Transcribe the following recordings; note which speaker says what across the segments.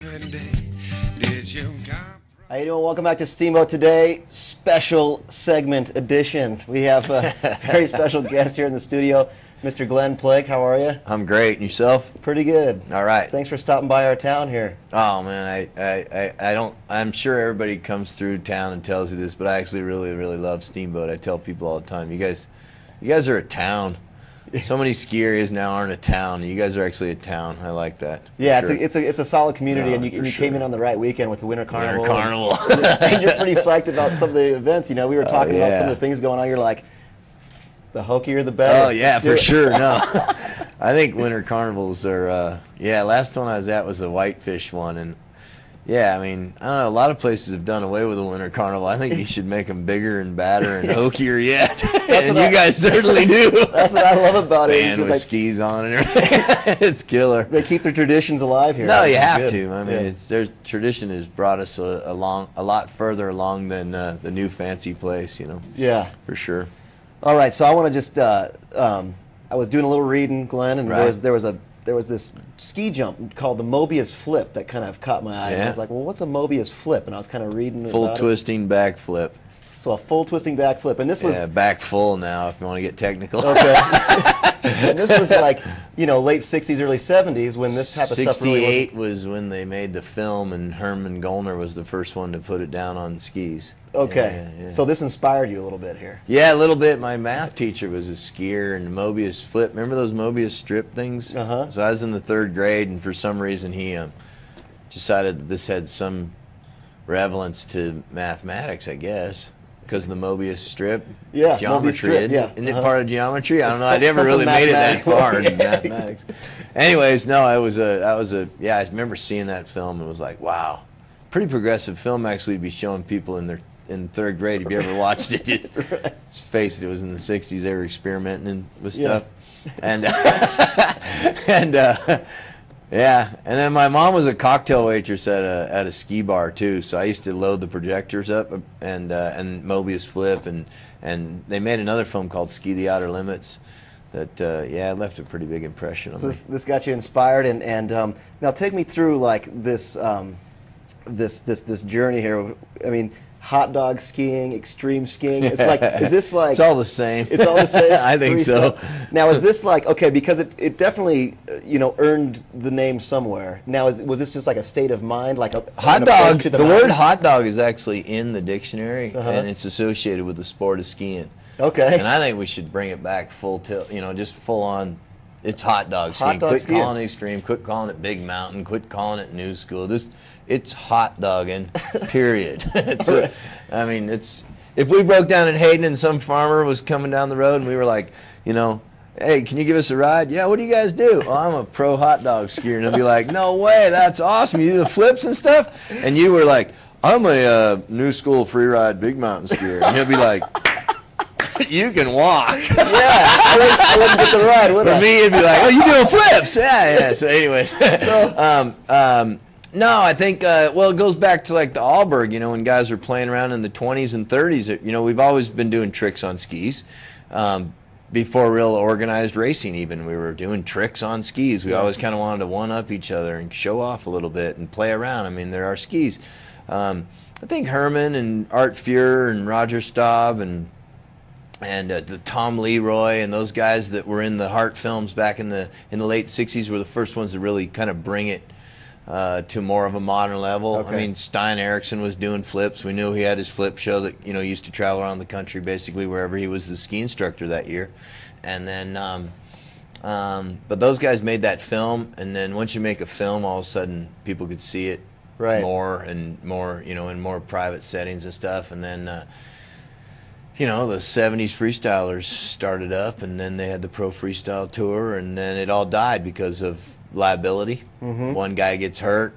Speaker 1: How you doing? Welcome back to Steamboat Today, special segment edition. We have a very special guest here in the studio, Mr. Glen Plake. How are you?
Speaker 2: I'm great. And yourself?
Speaker 1: Pretty good.
Speaker 2: All right.
Speaker 1: Thanks for stopping by our town here.
Speaker 2: Oh man, I'm sure everybody comes through town and tells you this, but I actually really love Steamboat. I tell people all the time, you guys are a town. So many ski areas now aren't a town. You guys are actually a town. I like that.
Speaker 1: Yeah, sure. it's a solid community,
Speaker 2: No,
Speaker 1: and you came in on the right weekend with the Winter Carnival.
Speaker 2: Winter Carnival.
Speaker 1: And you're pretty psyched about some of the events. You know, we were talking about some of the things going on. You're like, the hokier the better.
Speaker 2: Oh yeah, for sure. No, I think Winter Carnivals are. Yeah, last one I was at was the Whitefish one, and yeah, I mean, I don't know. A lot of places have done away with the Winter Carnival. I think you should make them bigger and badder and hokier yet. And you guys certainly do.
Speaker 1: That's what I love about it.
Speaker 2: Band with skis on and everything. It's killer.
Speaker 1: They keep their traditions alive here.
Speaker 2: No, you have to. I mean, their tradition has brought us a lot further along than the new fancy place. You know.
Speaker 1: Yeah.
Speaker 2: For sure.
Speaker 1: All right, so I want to just. I was doing a little reading, Glenn, and there was this ski jump called the Mobius Flip that kind of caught my eye.
Speaker 2: Yeah.
Speaker 1: And I was like, well, what's a Mobius Flip? And I was kind of reading
Speaker 2: full
Speaker 1: about
Speaker 2: twisting back flip.
Speaker 1: So a full twisting back flip, and this was
Speaker 2: back full now if you want to get technical.
Speaker 1: Okay. And this was like, you know, late '60s, early '70s when this type of stuff really was.
Speaker 2: '68 was when they made the film, and Herman Gollner was the first one to put it down on skis.
Speaker 1: Okay.
Speaker 2: Yeah.
Speaker 1: So this inspired you a little bit here.
Speaker 2: Yeah, a little bit. My math teacher was a skier, and Mobius Flip. Remember those Mobius strip things?
Speaker 1: Uh-huh.
Speaker 2: So I was in the 3rd grade, and for some reason he decided that this had some relevance to mathematics, I guess. Because of the Mobius strip, geometry, isn't it part of geometry? I don't know. I never really made it that far in mathematics. Anyways, no, I remember seeing that film and was like, wow, pretty progressive film actually to be showing people in 3rd grade. If you ever watched it, let's face it, it was in the '60s. They were experimenting with stuff, and yeah, and then my mom was a cocktail waitress at a ski bar too, so I used to load the projectors up and Mobius Flip, and they made another film called Ski the Outer Limits that it left a pretty big impression on me.
Speaker 1: So this got you inspired, and now take me through like this this journey here. I mean, hot dog skiing, extreme skiing. It's like, is this like?
Speaker 2: It's all the same.
Speaker 1: It's all the same.
Speaker 2: I think so.
Speaker 1: Now, is this like because it definitely earned the name somewhere. Now, was this just like a state of mind, like a
Speaker 2: hot dog? The word hot dog is actually in the dictionary, and it's associated with the sport of skiing.
Speaker 1: Okay.
Speaker 2: And I think we should bring it back full tilt. Just full on. It's hot dog skiing.
Speaker 1: Quit
Speaker 2: calling it extreme. Quit calling it big mountain. Quit calling it new school. It's hot dogging, period. I mean, if we broke down in Hayden and some farmer was coming down the road and we were like, hey, can you give us a ride? Yeah, what do you guys do? Oh, I'm a pro hot dog skier. And they'll be like, no way, that's awesome. You do the flips and stuff? And you were like, I'm a new school free ride big mountain skier. And he'll be like, you can walk.
Speaker 1: Yeah, I wouldn't get the ride, would I?
Speaker 2: For me, it'd be like, oh, you doing flips? Yeah. So anyways. No, I think, it goes back to like the Aalborg, when guys were playing around in the 20s and 30s. We've always been doing tricks on skis. Before real organized racing even, we were doing tricks on skis. We always kind of wanted to one-up each other and show off a little bit and play around. I mean, there are skis. I think Herman and Art Fuhrer and Roger Staub and the Tom Leroy and those guys that were in the Hart films back in the late '60s were the first ones to really kind of bring it to more of a modern level.
Speaker 1: Okay.
Speaker 2: I mean, Stein Eriksen was doing flips. We knew he had his flip show that used to travel around the country basically wherever he was the ski instructor that year. And then, but those guys made that film, and then once you make a film, all of a sudden people could see it more and more, in more private settings and stuff. And then, the '70s freestylers started up, and then they had the Pro Freestyle Tour, and then it all died because of liability. One guy gets hurt,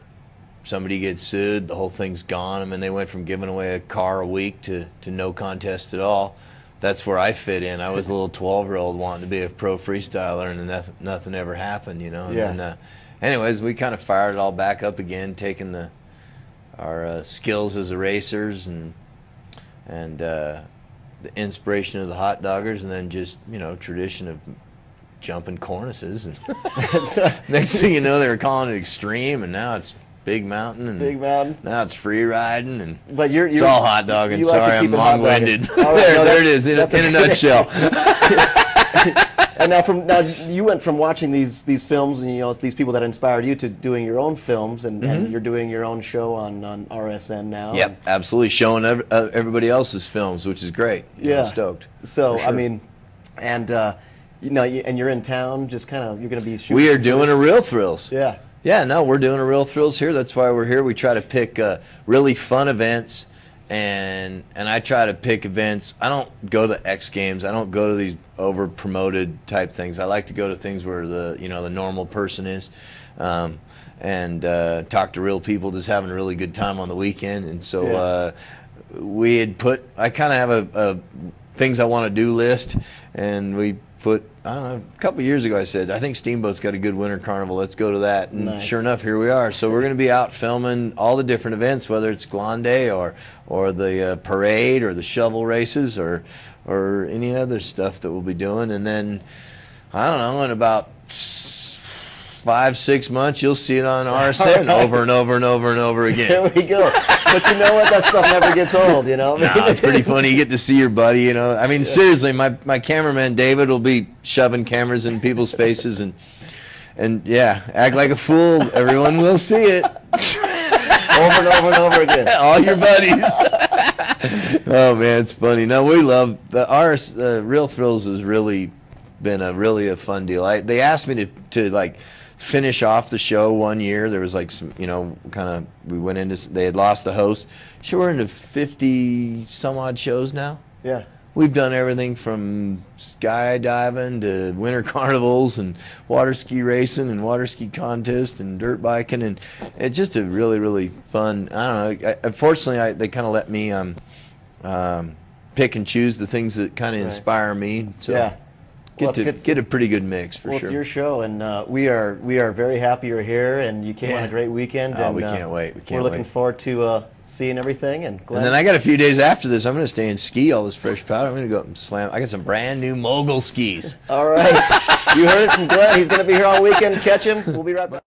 Speaker 2: somebody gets sued, the whole thing's gone. I mean, they went from giving away a car a week to no contest at all. That's where I fit in. I was a little 12-year-old wanting to be a pro freestyler, and nothing ever happened, And then, anyways, we kind of fired it all back up again, taking our skills as racers and the inspiration of the hot doggers, and then just tradition of jumping cornices, and next thing you know, they were calling it extreme, and now it's Big Mountain. And
Speaker 1: Big Mountain.
Speaker 2: Now it's free riding, and
Speaker 1: but
Speaker 2: it's all hot dogging. Sorry, I'm long-winded.
Speaker 1: Right,
Speaker 2: there it is in a nutshell.
Speaker 1: And now you went from watching these films and these people that inspired you to doing your own films, and you're doing your own show on RSN now.
Speaker 2: Yep, absolutely, showing everybody else's films, which is great. I'm stoked.
Speaker 1: So sure. I mean, and and you're in town, just kind of you're going to be shooting.
Speaker 2: We are doing a Real Thrills.
Speaker 1: Yeah.
Speaker 2: Yeah, no, we're doing a Real Thrills here. That's why we're here. We try to pick really fun events. And I try to pick events. I don't go to X Games. I don't go to these over promoted type things. I like to go to things where the normal person is, and talk to real people, just having a really good time on the weekend. And so we had I kind of have a things I want to do list, and we put, I don't know, a couple years ago I said, I think Steamboat's got a good winter carnival, let's go to that. And
Speaker 1: nice.
Speaker 2: Sure enough, here we are. So we're going to be out filming all the different events, whether it's Glande or the parade or the shovel races or any other stuff that we'll be doing. And then, I don't know, in about 5-6 months, you'll see it on RSN over and over and over and over again.
Speaker 1: There we go. But you know what? That stuff never gets old, No,
Speaker 2: it's pretty funny. You get to see your buddy, I mean, seriously, my cameraman, David, will be shoving cameras in people's faces and yeah, act like a fool. Everyone will see it.
Speaker 1: Over and over and over again.
Speaker 2: All your buddies. Oh, man, it's funny. No, we love the Real Thrills has really been a fun deal. They asked me to like finish off the show one year. There was like some, we went into, they had lost the host. Sure, we're into 50 some odd shows now.
Speaker 1: Yeah.
Speaker 2: We've done everything from skydiving to winter carnivals and water ski racing and water ski contest and dirt biking, and it's just a really, really fun. I don't know. Unfortunately, they kind of let me pick and choose the things that kind of inspire me. So. Yeah. Get a pretty good mix for sure.
Speaker 1: It's your show, and we are very happy you're here, and you came on a great weekend.
Speaker 2: Oh, we can't wait.
Speaker 1: We're looking forward to seeing everything. And
Speaker 2: then I got a few days after this. I'm going to stay and ski all this fresh powder. I'm going to go up and slam. I got some brand new mogul skis.
Speaker 1: All right. You heard it from Glenn. He's going to be here all weekend. Catch him. We'll be right back.